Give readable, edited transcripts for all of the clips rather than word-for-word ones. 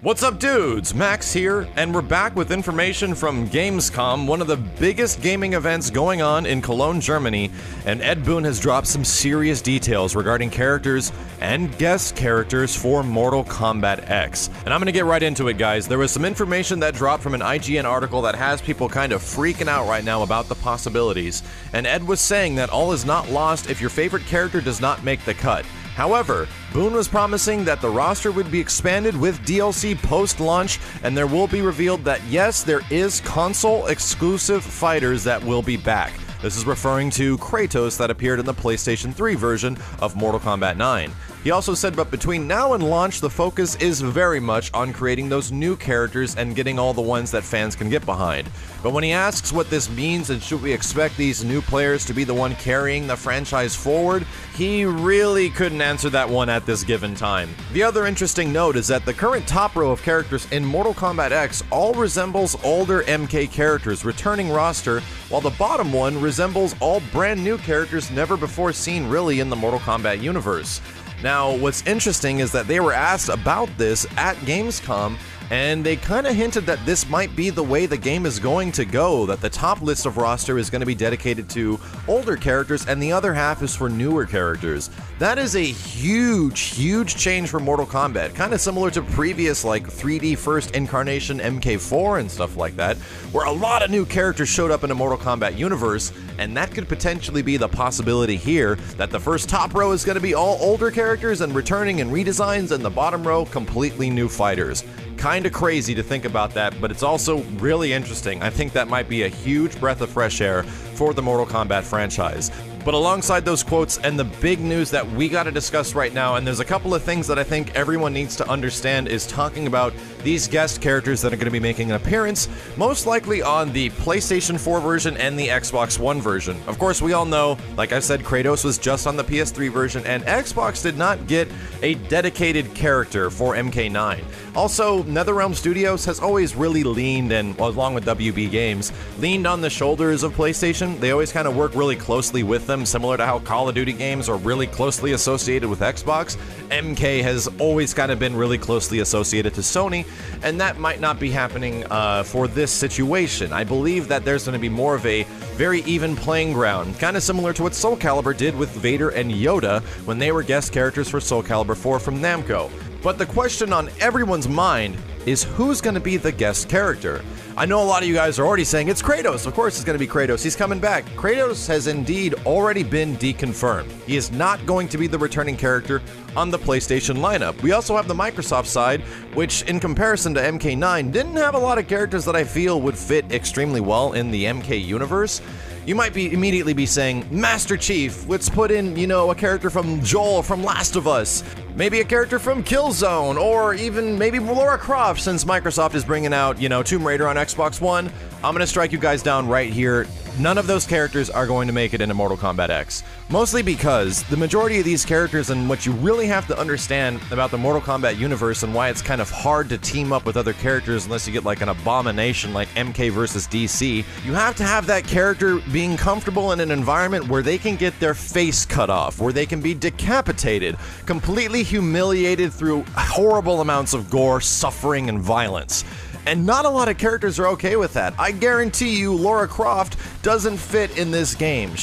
What's up, dudes? Max here, and we're back with information from Gamescom, one of the biggest gaming events going on in Cologne, Germany, and Ed Boon has dropped some serious details regarding characters and guest characters for Mortal Kombat X. And I'm gonna get right into it, guys. There was some information that dropped from an IGN article that has people kind of freaking out right now about the possibilities, and Ed was saying that all is not lost if your favorite character does not make the cut. However, Boon was promising that the roster would be expanded with DLC post-launch, and there will be revealed that yes, there is console-exclusive fighters that will be back. This is referring to Kratos that appeared in the PlayStation 3 version of Mortal Kombat 9. He also said, but between now and launch, the focus is very much on creating those new characters and getting all the ones that fans can get behind. But when he asks what this means and should we expect these new players to be the one carrying the franchise forward, he really couldn't answer that one at this given time. The other interesting note is that the current top row of characters in Mortal Kombat X all resembles older MK characters returning roster, while the bottom one resembles all brand new characters never before seen really in the Mortal Kombat universe. Now, what's interesting is that they were asked about this at Gamescom, and they kind of hinted that this might be the way the game is going to go, that the top list of roster is going to be dedicated to older characters and the other half is for newer characters. That is a huge change for Mortal Kombat, kind of similar to previous like 3D first incarnation MK4 and stuff like that, where a lot of new characters showed up in the Mortal Kombat universe, and that could potentially be the possibility here, that the first top row is going to be all older characters and returning and redesigns, and the bottom row completely new fighters. Kinda crazy to think about that, but it's also really interesting. I think that might be a huge breath of fresh air for the Mortal Kombat franchise. But alongside those quotes and the big news that we gotta discuss right now, and there's a couple of things that I think everyone needs to understand, is talking about these guest characters that are gonna be making an appearance, most likely on the PlayStation 4 version and the Xbox One version. Of course, we all know, like I said, Kratos was just on the PS3 version, and Xbox did not get a dedicated character for MK9. Also, NetherRealm Studios has always really leaned, and along with WB Games, leaned on the shoulders of PlayStation. They always kind of work really closely with them, similar to how Call of Duty games are really closely associated with Xbox. MK has always kind of been really closely associated to Sony, and that might not be happening for this situation. I believe that there's going to be more of a very even playing ground, kind of similar to what Soul Calibur did with Vader and Yoda when they were guest characters for Soul Calibur 4 from Namco. But the question on everyone's mind is who's going to be the guest character? I know a lot of you guys are already saying it's Kratos. Of course it's going to be Kratos. He's coming back. Kratos has indeed already been deconfirmed. He is not going to be the returning character on the PlayStation lineup. We also have the Microsoft side, which in comparison to MK9 didn't have a lot of characters that I feel would fit extremely well in the MK universe. You might immediately be saying, Master Chief, let's put in, you know, a character from Joel from Last of Us, maybe a character from Killzone, or even maybe Lara Croft, since Microsoft is bringing out, you know, Tomb Raider on Xbox One. I'm gonna strike you guys down right here. None of those characters are going to make it into Mortal Kombat X. Mostly because the majority of these characters, and what you really have to understand about the Mortal Kombat universe and why it's kind of hard to team up with other characters unless you get like an abomination like MK versus DC, you have to have that character being comfortable in an environment where they can get their face cut off, where they can be decapitated, completely humiliated through horrible amounts of gore, suffering, and violence. And not a lot of characters are okay with that. I guarantee you Lara Croft doesn't fit in this game.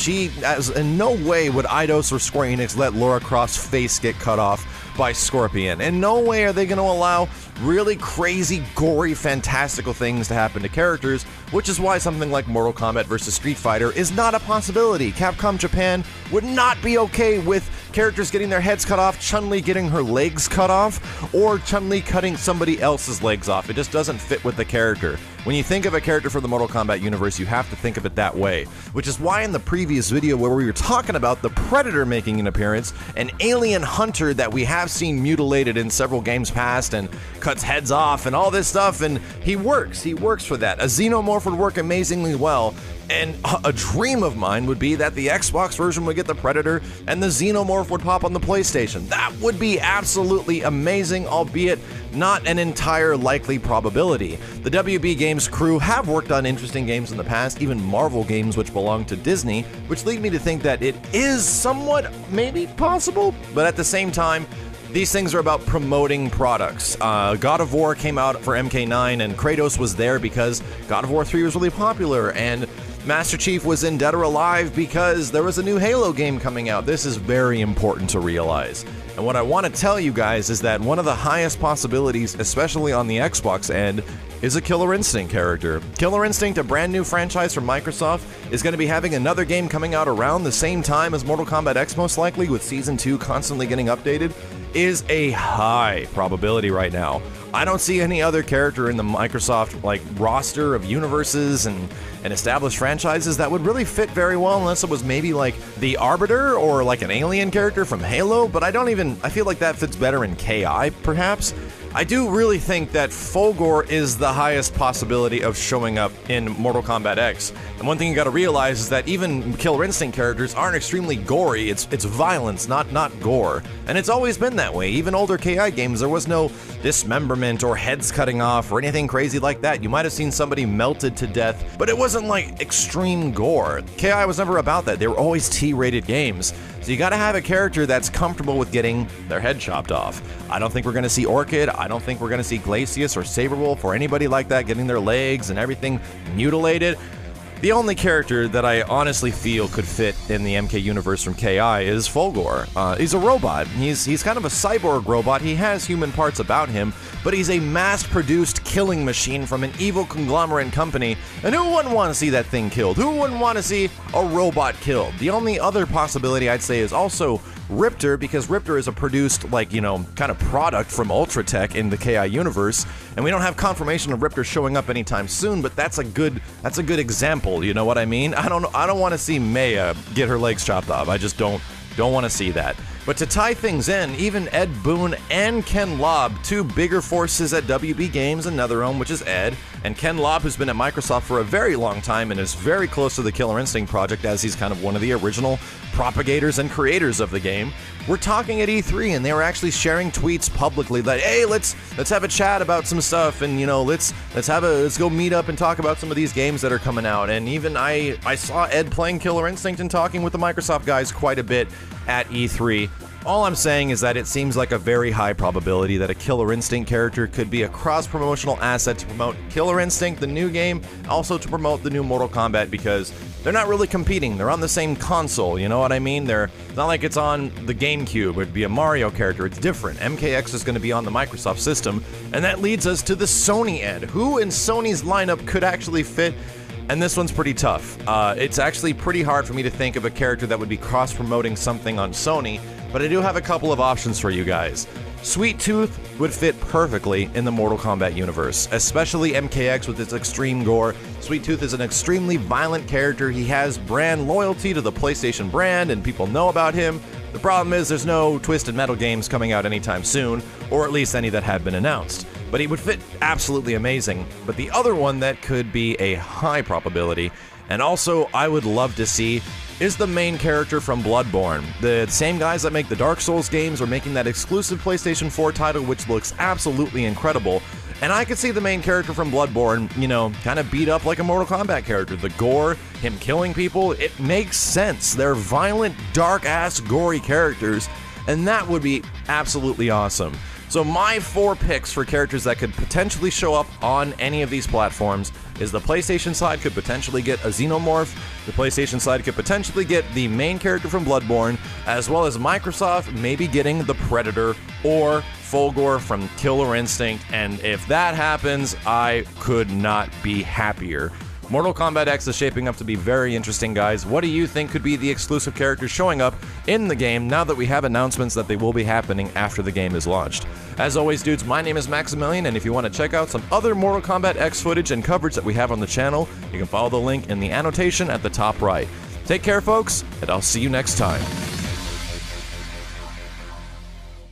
In no way would Eidos or Square Enix let Lara Croft's face get cut off by Scorpion. In no way are they going to allow really crazy, gory, fantastical things to happen to characters, which is why something like Mortal Kombat vs. Street Fighter is not a possibility. Capcom Japan would not be okay with characters getting their heads cut off, Chun-Li getting her legs cut off, or Chun-Li cutting somebody else's legs off. It just doesn't fit with the character. When you think of a character from the Mortal Kombat universe, you have to think of it that way, which is why in the previous video where we were talking about the Predator making an appearance, an alien hunter that we have seen mutilated in several games past and cuts heads off and all this stuff, and he works for that. A Xenomorph would work amazingly well, and a dream of mine would be that the Xbox version would get the Predator and the Xenomorph would pop on the PlayStation. That would be absolutely amazing, albeit not an entire likely probability. The WB Games crew have worked on interesting games in the past, even Marvel games which belong to Disney, which lead me to think that it is somewhat maybe possible, but at the same time, These things are about promoting products. God of War came out for MK9, and Kratos was there because God of War 3 was really popular, and Master Chief was in Dead or Alive because there was a new Halo game coming out. This is very important to realize. And what I want to tell you guys is that one of the highest possibilities, especially on the Xbox end, is a Killer Instinct character. Killer Instinct, a brand new franchise from Microsoft, is going to be having another game coming out around the same time as Mortal Kombat X, most likely, with Season 2 constantly getting updated, is a high probability right now. I don't see any other character in the Microsoft roster of universes and established franchises that would really fit very well, unless it was maybe like the Arbiter or like an alien character from Halo, but I feel like that fits better in KI, perhaps. I do really think that Fulgore is the highest possibility of showing up in Mortal Kombat X. And one thing you gotta realize is that even Killer Instinct characters aren't extremely gory, it's violence, not gore. And it's always been that way. Even older KI games, there was no dismemberment or heads cutting off or anything crazy like that. You might have seen somebody melted to death, but it wasn't like extreme gore. KI was never about that. They were always T-rated games. So you gotta have a character that's comfortable with getting their head chopped off. I don't think we're gonna see Orchid, I don't think we're gonna see Glacius or Saberwolf or anybody like that getting their legs and everything mutilated. The only character that I honestly feel could fit in the MK universe from KI is Fulgore. He's a robot. He's kind of a cyborg robot. He has human parts about him, but he's a mass-produced killing machine from an evil conglomerate company. And who wouldn't want to see that thing killed? Who wouldn't want to see a robot killed? The only other possibility I'd say is also Riptor, because Riptor is a produced, kind of product from Ultratech in the KI universe, and we don't have confirmation of Riptor showing up anytime soon, but that's a good example, you know what I mean? I don't want to see Maya get her legs chopped off. I just don't want to see that. But to tie things in, even Ed Boon and Ken Lobb, two bigger forces at WB Games and NetherRealm, which is Ed, and Ken Lobb, who's been at Microsoft for a very long time and is very close to the Killer Instinct project, as he's kind of one of the original propagators and creators of the game, were talking at E3, and they were actually sharing tweets publicly that, hey, let's have a chat about some stuff, and let's go meet up and talk about some of these games that are coming out. And even I saw Ed playing Killer Instinct and talking with the Microsoft guys quite a bit at E3. All I'm saying is that it seems like a very high probability that a Killer Instinct character could be a cross-promotional asset to promote Killer Instinct, the new game, also to promote the new Mortal Kombat, because they're not really competing. They're on the same console, you know what I mean? It's not like it's on the GameCube. It'd be a Mario character. It's different. MKX is going to be on the Microsoft system, and that leads us to the Sony end. Who in Sony's lineup could actually fit? And this one's pretty tough. It's actually pretty hard for me to think of a character that would be cross-promoting something on Sony, but I do have a couple of options for you guys. Sweet Tooth would fit perfectly in the Mortal Kombat universe, especially MKX with its extreme gore. Sweet Tooth is an extremely violent character. He has brand loyalty to the PlayStation brand, and people know about him. The problem is there's no Twisted Metal games coming out anytime soon, or at least any that have been announced. But he would fit absolutely amazing. But the other one that could be a high probability, and also I would love to see, is the main character from Bloodborne. The same guys that make the Dark Souls games are making that exclusive PlayStation 4 title, which looks absolutely incredible. And I could see the main character from Bloodborne, kind of beat up like a Mortal Kombat character. The gore, him killing people, it makes sense. They're violent, dark-ass, gory characters, and that would be absolutely awesome. So my 4 picks for characters that could potentially show up on any of these platforms is the PlayStation side could potentially get a Xenomorph, the PlayStation side could potentially get the main character from Bloodborne, as well as Microsoft maybe getting the Predator or Fulgore from Killer Instinct, and if that happens, I could not be happier. Mortal Kombat X is shaping up to be very interesting, guys. What do you think could be the exclusive characters showing up in the game now that we have announcements that they will be happening after the game is launched? As always, dudes, my name is Maximilian, and if you want to check out some other Mortal Kombat X footage and coverage that we have on the channel, you can follow the link in the annotation at the top right. Take care, folks, and I'll see you next time.